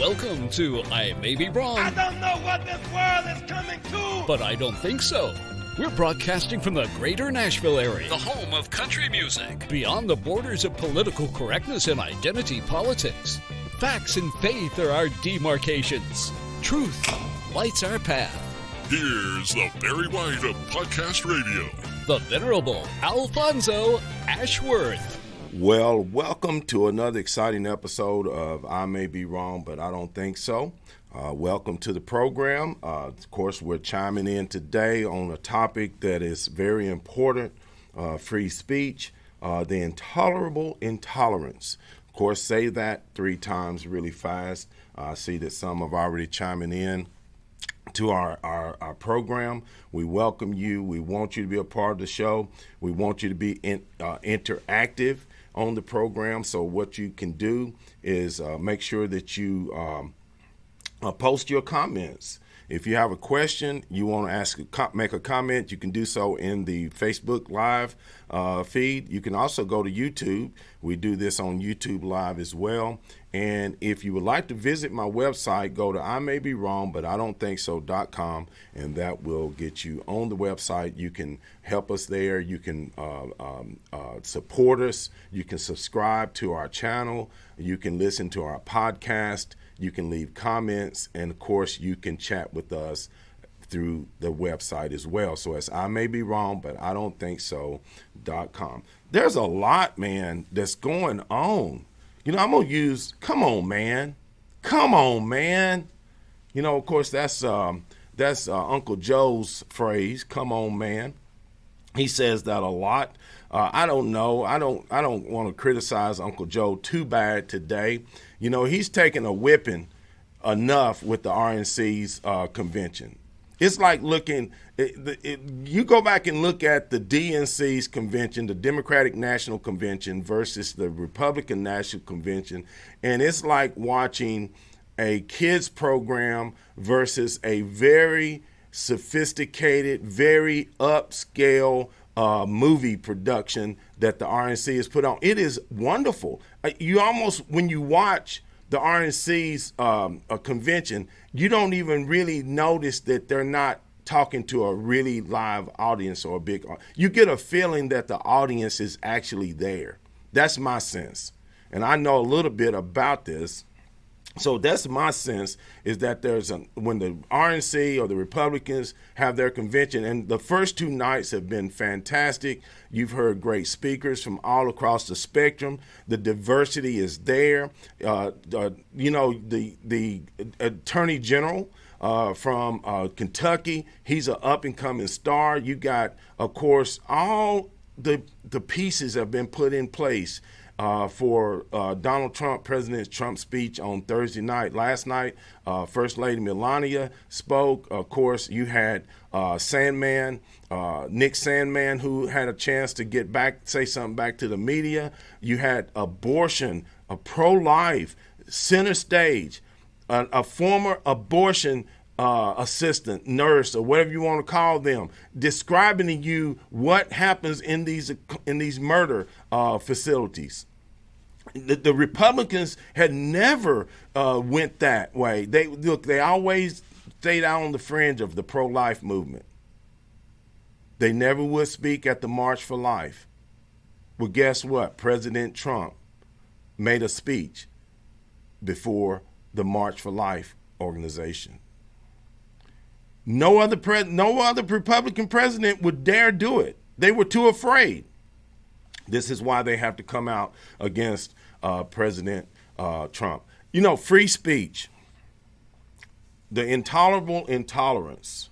Welcome to I May Be Wrong. I don't know what this world is coming to. But I don't think so. We're broadcasting from the greater Nashville area, the home of country music, beyond the borders of political correctness and identity politics. Facts and faith are our demarcations. Truth lights our path. Here's the Barry White of Podcast Radio, the Venerable Alfonso Ashworth. Well, welcome to another exciting episode of I May Be Wrong, but I Don't Think So. Welcome to the program. Of course, we're chiming in today on a topic that is very important, free speech, the intolerable intolerance. Of course, say that 3 times really fast. I see that some have already chiming in to our program. We welcome you. We want you to be a part of the show. We want you to be interactive on the program. So what you can do is make sure that you post your comments. If you have a question, you want to make a comment, you can do so in the Facebook Live feed. You can also go to YouTube. We do this on YouTube Live as well. And if you would like to visit my website, go to imaybewrongbutidon'tthinkso.com, and that will get you on the website. You can help us there. You can support us. You can subscribe to our channel. You can listen to our podcast. You can leave comments, and of course, you can chat with us through the website as well. So it's I may be wrong, but I don't think so.com. There's a lot, man, that's going on. You know, I'm going to use, come on, man. Come on, man. You know, of course, that's Uncle Joe's phrase, come on, man. He says that a lot. I don't know. I don't want to criticize Uncle Joe too bad today. You know, he's taking a whipping enough with the RNC's convention. It's like you go back and look at the DNC's convention, the Democratic National Convention versus the Republican National Convention, and it's like watching a kids program versus a very sophisticated, very upscale movie production that the RNC has put on. It is wonderful. You almost, when you watch the RNC's convention, you don't even really notice that they're not talking to a really live audience or a big. You get a feeling that the audience is actually there. That's my sense. And I know a little bit about this. So that's my sense, is that when the RNC or the Republicans have their convention, and the first 2 nights have been fantastic. You've heard great speakers from all across the spectrum. The diversity is there. The Attorney General from Kentucky, he's an up-and-coming star. You got, of course, all the pieces have been put in place for Donald Trump, President Trump's speech on Thursday night. Last night, First Lady Melania spoke. Of course, you had Sandman, Nick Sandman, who had a chance to say something back to the media. You had abortion, a pro-life, center stage, a former abortion assistant, nurse, or whatever you want to call them, describing to you what happens in these murder facilities. The Republicans had never went that way. They always stayed out on the fringe of the pro-life movement. They never would speak at the March for Life. Well, guess what? President Trump made a speech before the March for Life organization. No other Republican president would dare do it. They were too afraid. This is why they have to come out against President Trump. You know, free speech, the intolerable intolerance.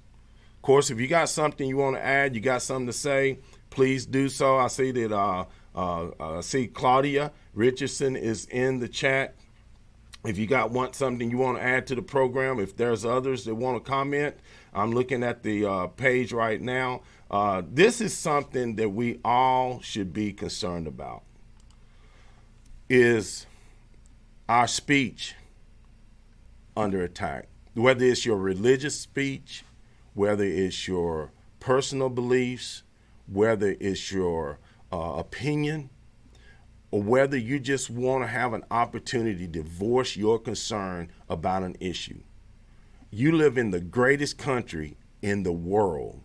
Of course, if you got something you want to add, you got something to say, please do so. I see that Claudia Richardson is in the chat. If you want something you want to add to the program, if there's others that want to comment, I'm looking at the page right now. This is something that we all should be concerned about. Is our speech under attack? Whether it's your religious speech, whether it's your personal beliefs, whether it's your opinion, or whether you just want to have an opportunity to voice your concern about an issue. You live in the greatest country in the world.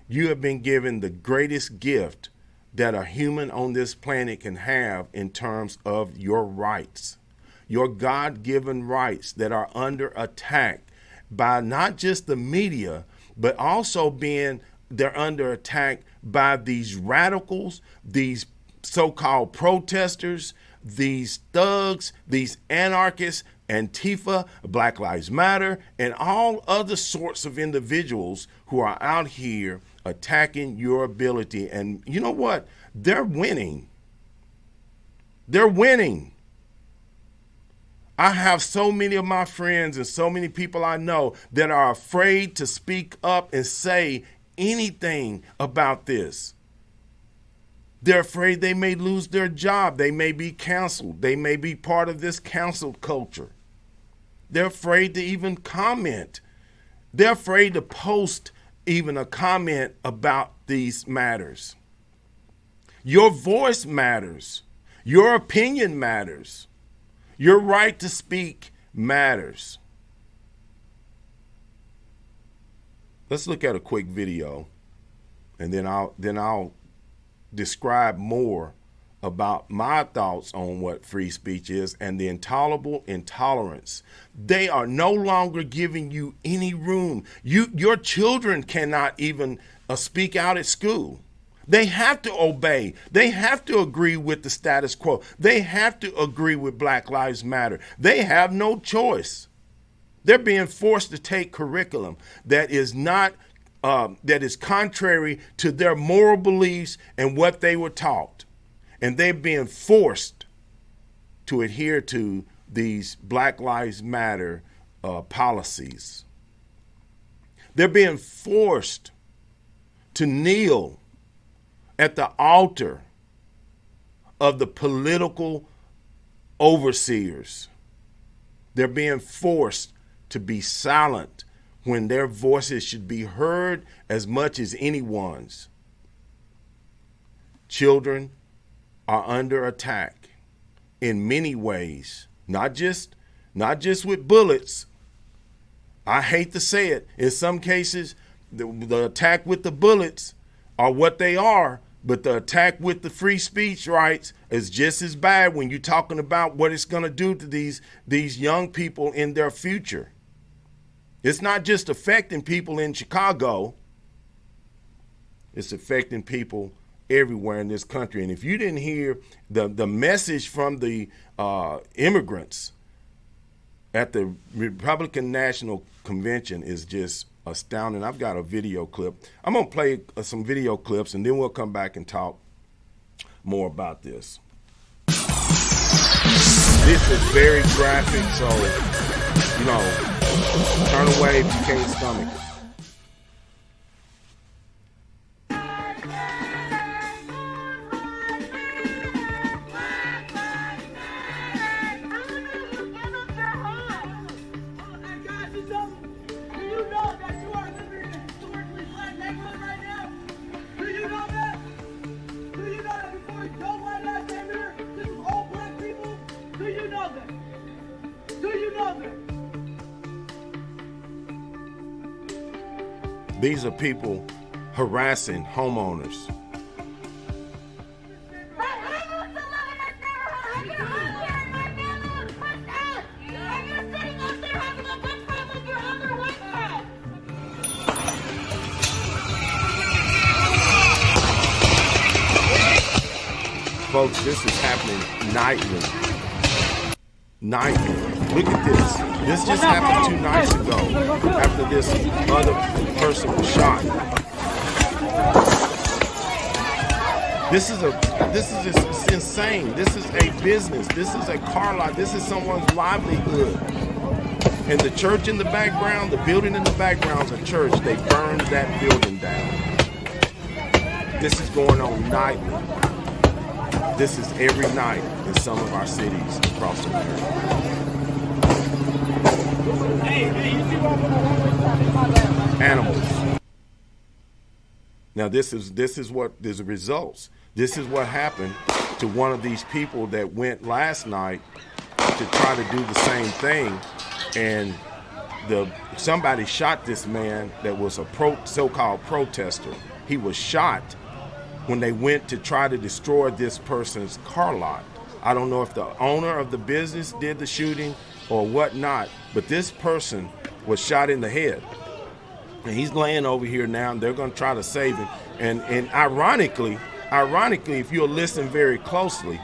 You have been given the greatest gift that a human on this planet can have in terms of your rights, your God-given rights that are under attack by not just the media, but also they're under attack by these radicals, these so-called protesters, these thugs, these anarchists, Antifa, Black Lives Matter, and all other sorts of individuals who are out here attacking your ability. And you know what? They're winning. They're winning. I have so many of my friends and so many people I know that are afraid to speak up and say anything about this. They're afraid they may lose their job. They may be canceled. They may be part of this cancel culture. They're afraid to even comment. They're afraid to post even a comment about these matters. Your voice matters. Your opinion matters. Your right to speak matters. Let's look at a quick video, and then I'll describe more about my thoughts on what free speech is and the intolerable intolerance. They are no longer giving you any room. Your children cannot even speak out at school. They have to obey. They have to agree with the status quo. They have to agree with Black Lives Matter. They have no choice. They're being forced to take curriculum that is contrary to their moral beliefs and what they were taught. And they're being forced to adhere to these Black Lives Matter policies. They're being forced to kneel at the altar of the political overseers. They're being forced to be silent when their voices should be heard as much as anyone's. Children are under attack in many ways, not just with bullets. I hate to say it. In some cases, the attack with the bullets are what they are, but the attack with the free speech rights is just as bad when you're talking about what it's going to do to these young people in their future. It's not just affecting people in Chicago. It's affecting people everywhere in this country. And if you didn't hear the message from the immigrants at the Republican National Convention is just astounding. I've got a video clip. I'm going to play some video clips, and then we'll come back and talk more about this. This is very graphic, so, turn away if you can't stomach it. These are people harassing homeowners. Folks, this is happening nightly. Look at this. This just happened 2 nights ago after this other person was shot. This is insane. This is a business. This is a car lot. This is someone's livelihood. And the church in the background, the building in the background is a church. They burned that building down. This is going on nightly. This is every night in some of our cities across America. Animals. Now this is what there's the results. This is what happened to one of these people that went last night to try to do the same thing, and somebody shot this man that was a so-called protester. He was shot when they went to try to destroy this person's car lot. I don't know if the owner of the business did the shooting or whatnot, but this person was shot in the head. And he's laying over here now, and they're going to try to save him. And ironically, if you'll listen very closely,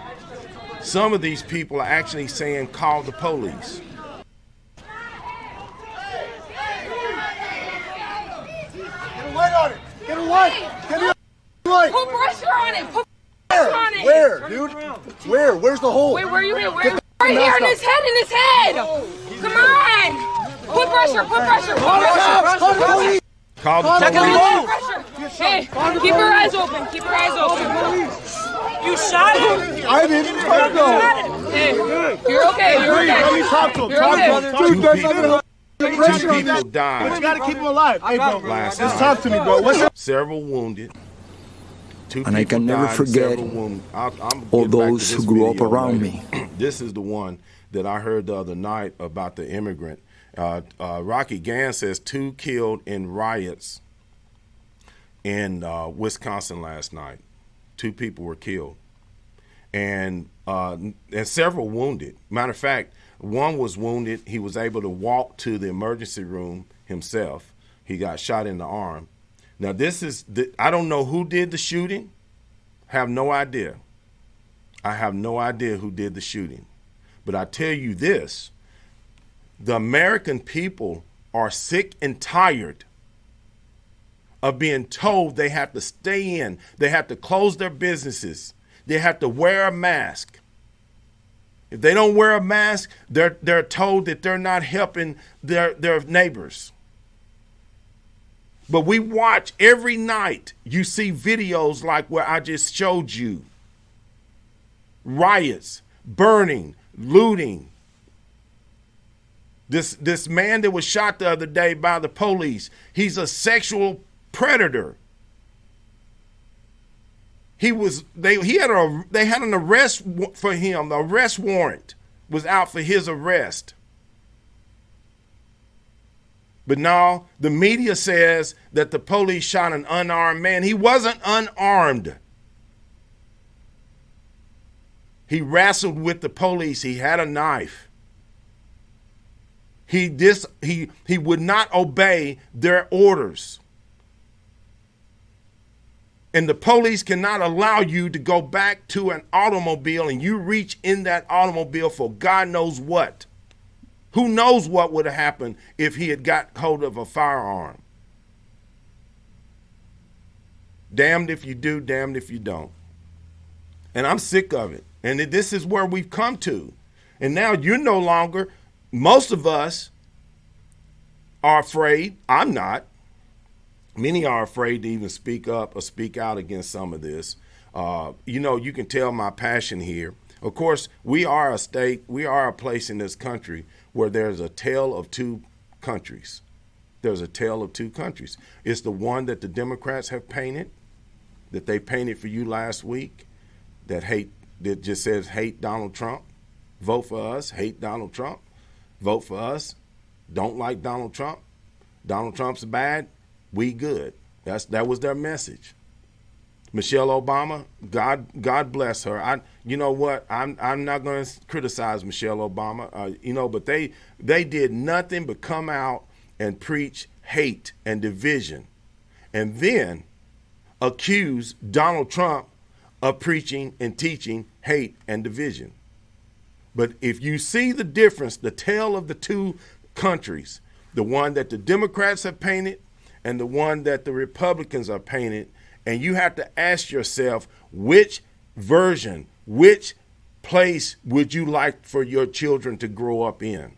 some of these people are actually saying, call the police. Get a light on it! Get a light! Get a light! Put pressure on it! Put pressure on it! Where, dude? Where? Where's the hole? Wait, where are you at? Where? Right here in his head, in his head! Come on! Put pressure, put pressure, put pressure! Call the police! Call the police. Put pressure! Hey, keep your eyes open, keep your eyes open. You shot him? I didn't. Hey, you're okay, you're okay. Let me talk to him. You're okay. Two people died. But you gotta keep him alive. Hey, bro, last just night. talk to me, bro. What's up? Several wounded. And I can never forget all those who grew up around me. This is the one that I heard the other night about the immigrant. Rocky Gann says 2 killed in riots in Wisconsin last night. 2 people were killed, and several wounded. Matter of fact, one was wounded. He was able to walk to the emergency room himself. He got shot in the arm. Now, I don't know who did the shooting. Have no idea. I have no idea who did the shooting. But I tell you this, the American people are sick and tired of being told they have to stay in. They have to close their businesses. They have to wear a mask. If they don't wear a mask, they're told that they're not helping their neighbors. But we watch every night. You see videos like where I just showed you. Riots, burning, looting. This man that was shot the other day by the police, he's a sexual predator. They had an arrest for him. The arrest warrant was out for his arrest. But now the media says that the police shot an unarmed man. He wasn't unarmed. He wrestled with the police. He had a knife. He would not obey their orders. And the police cannot allow you to go back to an automobile and you reach in that automobile for God knows what. Who knows what would have happened if he had got hold of a firearm? Damned if you do, damned if you don't. And I'm sick of it. And this is where we've come to. And now you're no longer, most of us are afraid. I'm not. Many are afraid to even speak up or speak out against some of this. You can tell my passion here. Of course, we are a state, we are a place in this country where there's a tale of 2 countries. There's a tale of 2 countries. It's the one that the Democrats have painted, that they painted for you last week, that just says hate Donald Trump, vote for us, hate Donald Trump, vote for us, don't like Donald Trump, Donald Trump's bad, we good. That was their message. Michelle Obama, God bless her. You know what? I'm not going to criticize Michelle Obama. But they did nothing but come out and preach hate and division, and then accuse Donald Trump of preaching and teaching hate and division. But if you see the difference, the tale of the 2 countries, the one that the Democrats have painted and the one that the Republicans are painted, and you have to ask yourself, which version, which place would you like for your children to grow up in?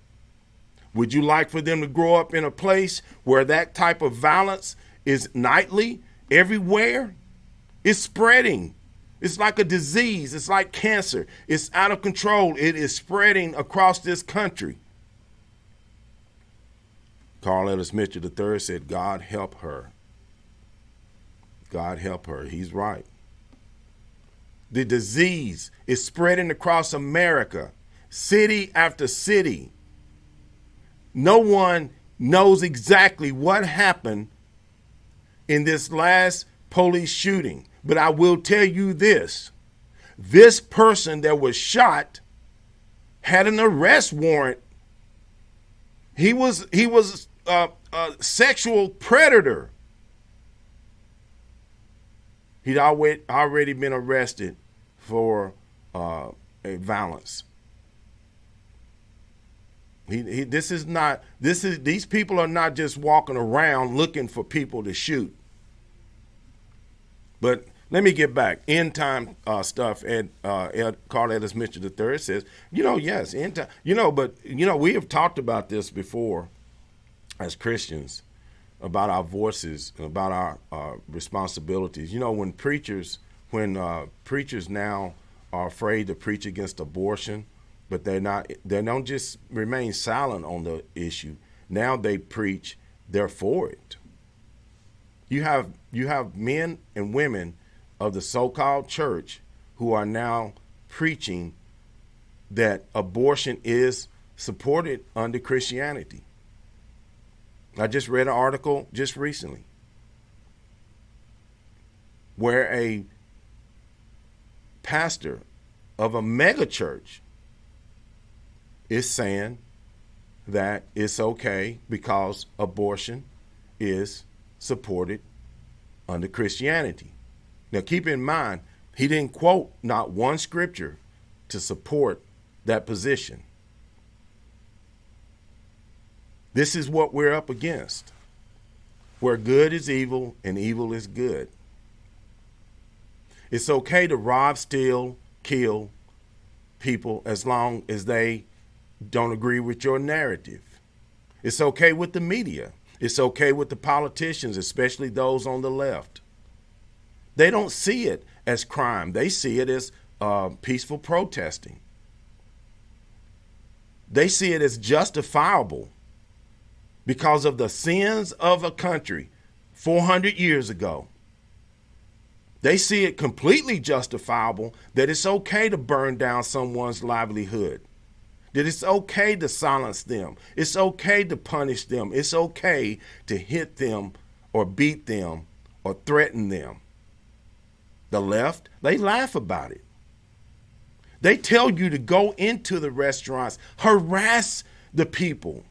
Would you like for them to grow up in a place where that type of violence is nightly, everywhere? It's spreading. It's like a disease. It's like cancer. It's out of control. It is spreading across this country. Carl Ellis Mitchell III said, God help her. God help her. He's right. The disease is spreading across America, city after city. No one knows exactly what happened in this last police shooting, but I will tell you this. This person that was shot had an arrest warrant. He was a sexual predator. He'd already been arrested for a violence. These people are not just walking around looking for people to shoot. But let me get back. End time stuff. Carl Edis Mitchell III says, yes, end time. But we have talked about this before as Christians, about our voices, about our responsibilities. When preachers now are afraid to preach against abortion, but they don't just remain silent on the issue. Now they preach, they're for it. You have men and women of the so-called church who are now preaching that abortion is supported under Christianity. I just read an article just recently where a pastor of a mega church is saying that it's okay because abortion is supported under Christianity. Now, keep in mind, he didn't quote not one scripture to support that position. This is what we're up against, where good is evil and evil is good. It's okay to rob, steal, kill people as long as they don't agree with your narrative. It's okay with the media. It's okay with the politicians, especially those on the left. They don't see it as crime. They see it as peaceful protesting. They see it as justifiable because of the sins of a country 400 years ago. They see it completely justifiable that it's okay to burn down someone's livelihood, that it's okay to silence them, it's okay to punish them, it's okay to hit them or beat them or threaten them. The left, they laugh about it. They tell you to go into the restaurants, harass the people,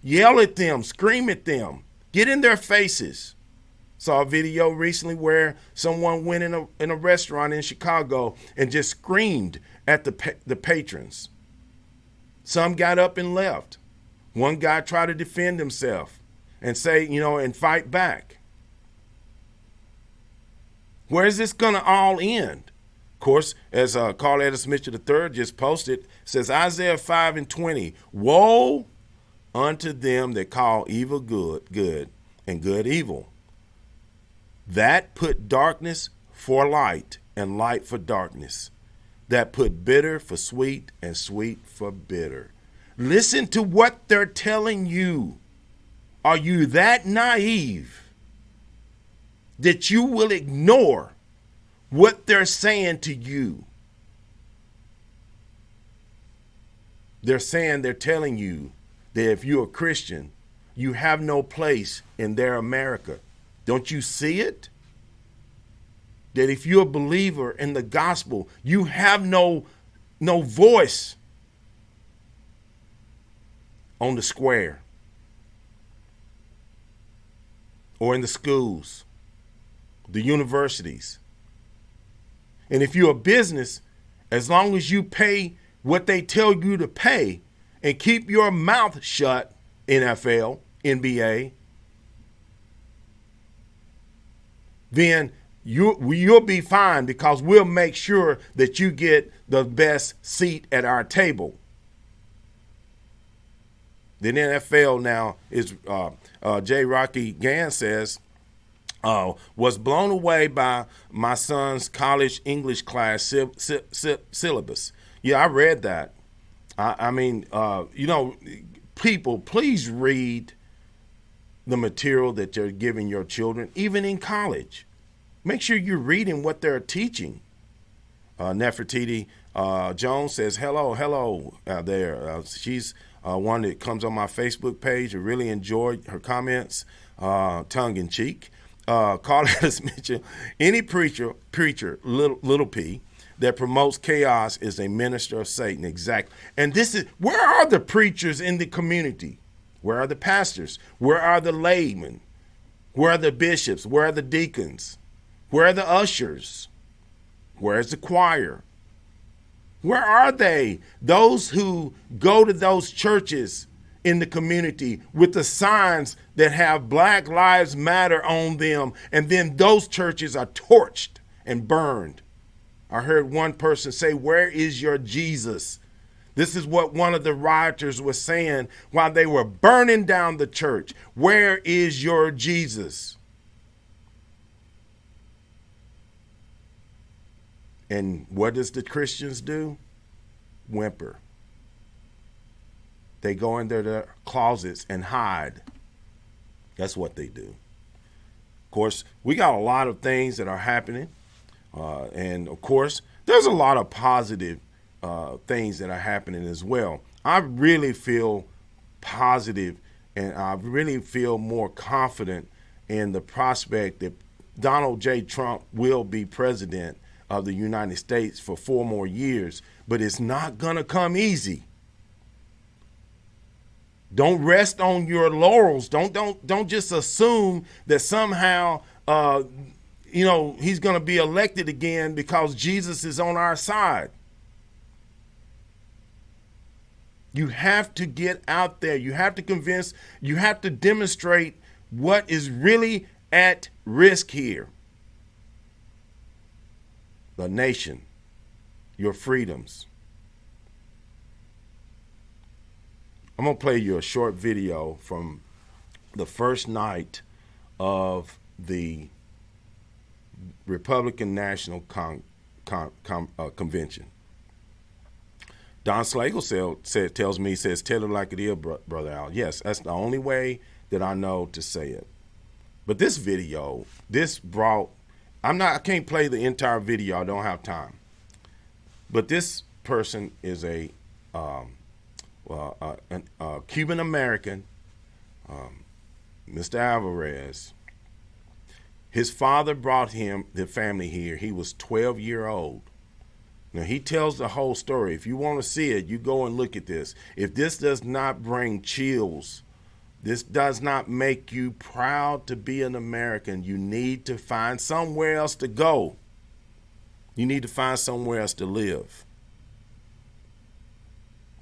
yell at them, scream at them, get in their faces. Saw a video recently where someone went in a restaurant in Chicago and just screamed at the patrons. Some got up and left. One guy tried to defend himself and say, and fight back. Where is this going to all end? Of course, as Carl Edis Mitchell III just posted, says Isaiah 5:20, woe unto them that call evil good, and good evil, that put darkness for light and light for darkness, that put bitter for sweet and sweet for bitter. Listen to what they're telling you. Are you that naive that you will ignore what they're saying to you? They're telling you that if you're a Christian, you have no place in their America. Don't you see it? That if you're a believer in the gospel, you have no voice on the square or in the schools, the universities. And if you're a business, as long as you pay what they tell you to pay and keep your mouth shut, NFL, NBA, then you'll be fine, because we'll make sure that you get the best seat at our table. The NFL now is, J. Rocky Gann says, was blown away by my son's college English class syllabus. Yeah, I read that. I mean, people, please read the material that you're giving your children, even in college. Make sure you're reading what they're teaching. Nefertiti Jones says, hello there. She's one that comes on my Facebook page. I really enjoyed her comments, tongue-in-cheek. Carlos mentioned, any preacher, little p, that promotes chaos is a minister of Satan. Exactly. And this is, where are the preachers in the community? Where are the pastors? Where are the laymen? Where are the bishops? Where are the deacons? Where are the ushers? Where's the choir? Where are they? Those who go to those churches in the community with the signs that have Black Lives Matter on them, and then those churches are torched and burned. I heard one person say, where is your Jesus? This is what one of the rioters was saying while they were burning down the church. Where is your Jesus? And what does the Christians do? Whimper. They go into their closets and hide. That's what they do. Of course, we got a lot of things that are happening. And of course, there's a lot of positive things that are happening as well. I really feel positive, and I really feel more confident in the prospect that Donald J. Trump will be president of the United States for 4 more years, but it's not gonna come easy. Don't rest on your laurels. Don't just assume that somehow he's going to be elected again because Jesus is on our side. You have to get out there. You have to convince, you have to demonstrate what is really at risk here. The nation, your freedoms. I'm going to play you a short video from the first night of the Republican National Convention. Don Slagle tells me, tell it like it is, Brother Al. Yes, that's the only way that I know to say it. But this video, I can't play the entire video. I don't have time. But this person is a Cuban American, Mr. Alvarez. His father brought the family here. He was 12-years old. Now, he tells the whole story. If you want to see it, you go and look at this. If this does not bring chills, this does not make you proud to be an American, you need to find somewhere else to go. You need to find somewhere else to live.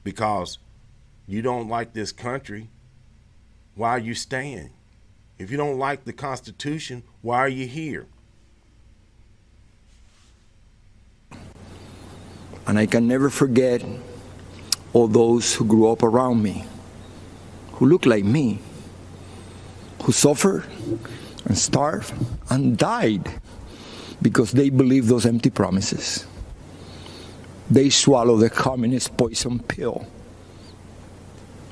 Because you don't like this country, why are you staying? If you don't like the Constitution, why are you here? And I can never forget all those who grew up around me, who looked like me, who suffered and starved and died because they believed those empty promises. They swallowed the communist poison pill.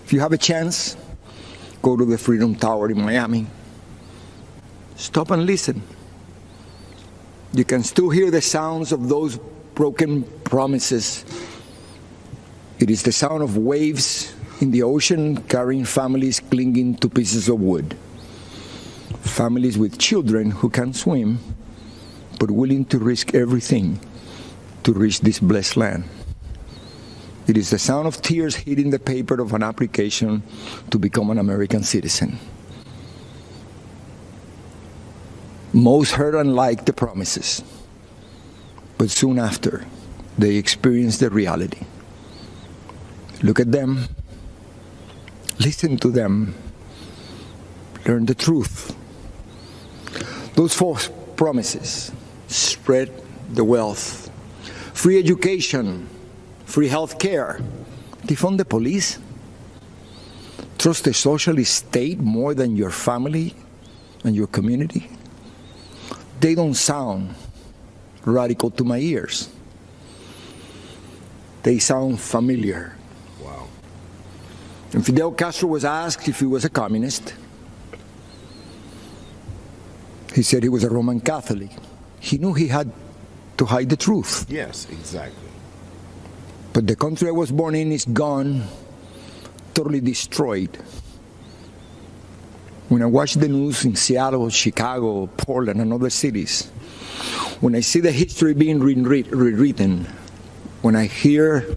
If you have a chance, go to the Freedom Tower in Miami. Stop and listen. You can still hear the sounds of those broken promises. It is the sound of waves in the ocean carrying families clinging to pieces of wood. Families with children who can't swim, but willing to risk everything to reach this blessed land. It is the sound of tears hitting the paper of an application to become an American citizen. Most heard and liked the promises, but soon after, they experienced the reality. Look at them, listen to them, learn the truth. Those false promises: spread the wealth, free education, free health care, defund the police, trust the socialist state more than your family and your community. They don't sound radical to my ears. They sound familiar. Wow. And Fidel Castro was asked if he was a communist. He said he was a Roman Catholic. He knew he had to hide the truth. Yes, exactly. But the country I was born in is gone, totally destroyed. When I watch the news in Seattle, Chicago, Portland, and other cities, when I see the history being rewritten, when I hear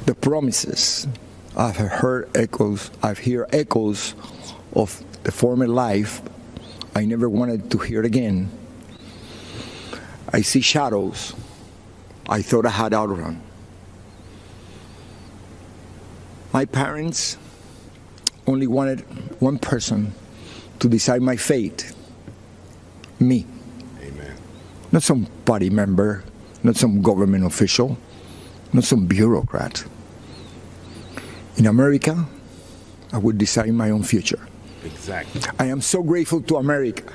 the promises, I've heard echoes of the former life I never wanted to hear again. I see shadows I thought I had outrun. My parents only wanted one person to decide my fate, me. Amen. Not some party member, not some government official, not some bureaucrat. In America, I would decide my own future. Exactly. I am so grateful to America,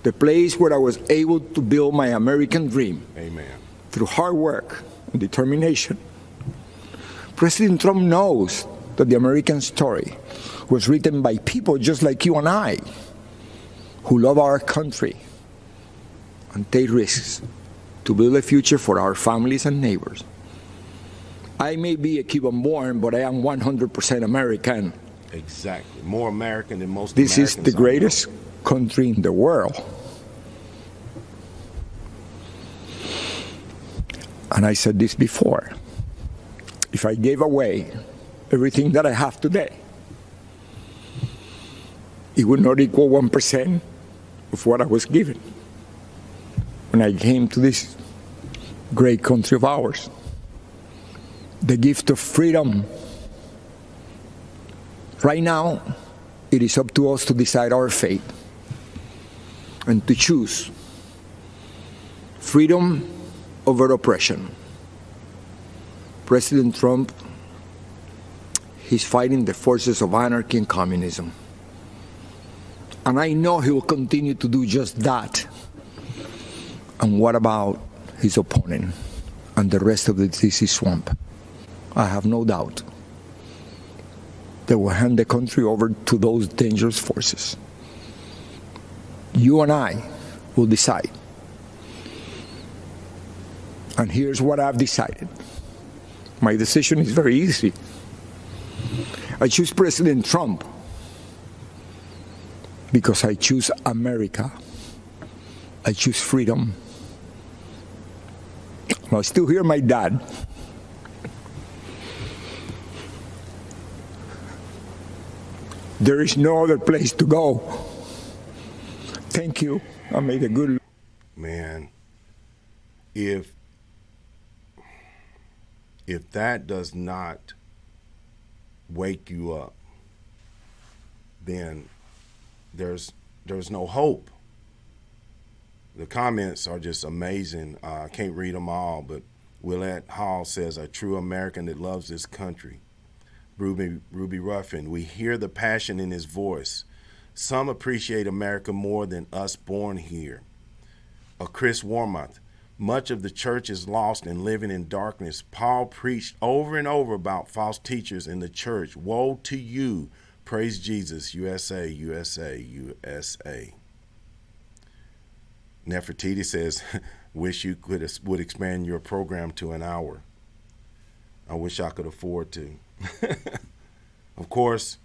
the place where I was able to build my American dream. Amen. Through hard work and determination. President Trump knows that the American story was written by people just like you and I, who love our country and take risks to build a future for our families and neighbors. I may be a Cuban-born, but I am 100% American. Exactly. More American than most This Americans. is the greatest country in the world. And I said this before. If I gave away everything that I have today, it would not equal 1% of what I was given when I came to this great country of ours. The gift of freedom. Right now, it is up to us to decide our fate and to choose freedom over oppression. President Trump, he's fighting the forces of anarchy and communism. And I know he will continue to do just that. And what about his opponent and the rest of the DC swamp? I have no doubt they will hand the country over to those dangerous forces. You and I will decide. And here's what I've decided. My decision is very easy. I choose President Trump because I choose America. I choose freedom. I still hear my dad. There is no other place to go. Thank you. I made a good. Man, if that does not wake you up, then there's no hope. The comments are just amazing. I can't read them all, but Willette Hall says, a true American that loves this country. Ruby Ruffin, we hear the passion in his voice. Some appreciate America more than us born here. Chris Warmoth, much of the church is lost and living in darkness. Paul preached over and over about false teachers in the church. Woe to you. Praise Jesus. USA, USA, USA. Nefertiti says, wish you would expand your program to an hour. I wish I could afford to. Of course,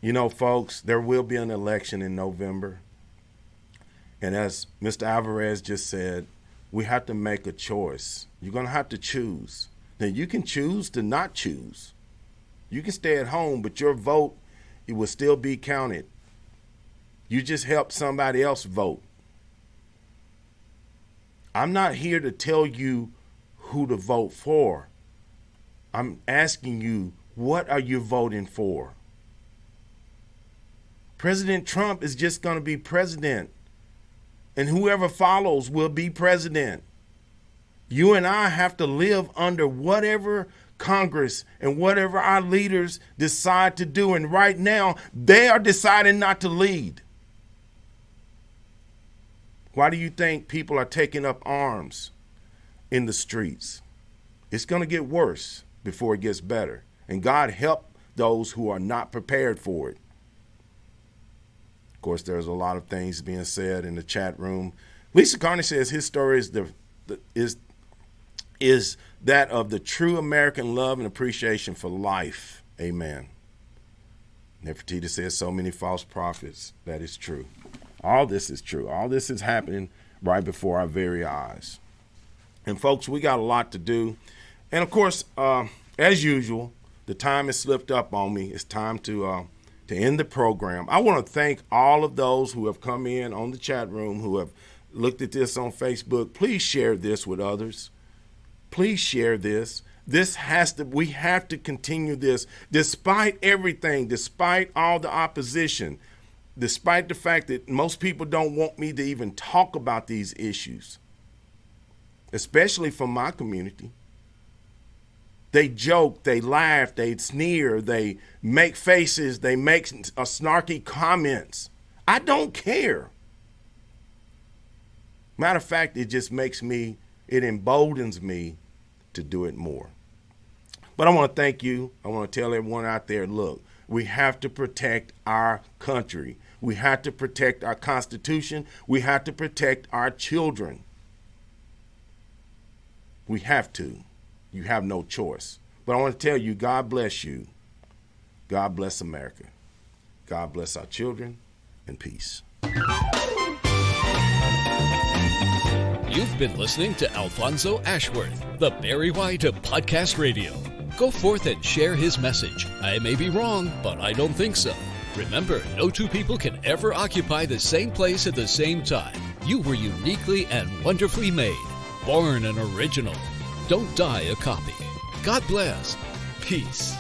you know, folks, there will be an election in November. And as Mr. Alvarez just said, we have to make a choice. You're going to have to choose. Now, you can choose to not choose. You can stay at home, but your vote, it will still be counted. You just helped somebody else vote. I'm not here to tell you who to vote for. I'm asking you, what are you voting for? President Trump is just going to be president, and whoever follows will be president. You and I have to live under whatever Congress and whatever our leaders decide to do, and right now, they are deciding not to lead. Why do you think people are taking up arms in the streets? It's going to get worse before it gets better. And God help those who are not prepared for it. Of course, there's a lot of things being said in the chat room. Lisa Carney says his story is that of the true American love and appreciation for life. Amen. Nefertiti says so many false prophets. That is true. All this is true. All this is happening right before our very eyes. And folks, we got a lot to do. And of course, as usual, the time has slipped up on me. It's time to end the program. I want to thank all of those who have come in on the chat room, who have looked at this on Facebook. Please share this with others. Please share this. We have to continue this despite everything, despite all the opposition, despite the fact that most people don't want me to even talk about these issues, especially from my community. They joke, they laugh, they sneer, they make faces, they make snarky comments. I don't care. Matter of fact, it just it emboldens me to do it more. But I want to thank you. I want to tell everyone out there, look, we have to protect our country. We have to protect our Constitution. We have to protect our children. We have to. You have no choice. But I want to tell you, God bless you. God bless America. God bless our children, and peace. You've been listening to Alfonso Ashworth, the Barry White of Podcast Radio. Go forth and share his message. I may be wrong, but I don't think so. Remember, no two people can ever occupy the same place at the same time. You were uniquely and wonderfully made. Born an original. Don't die a copy. God bless. Peace.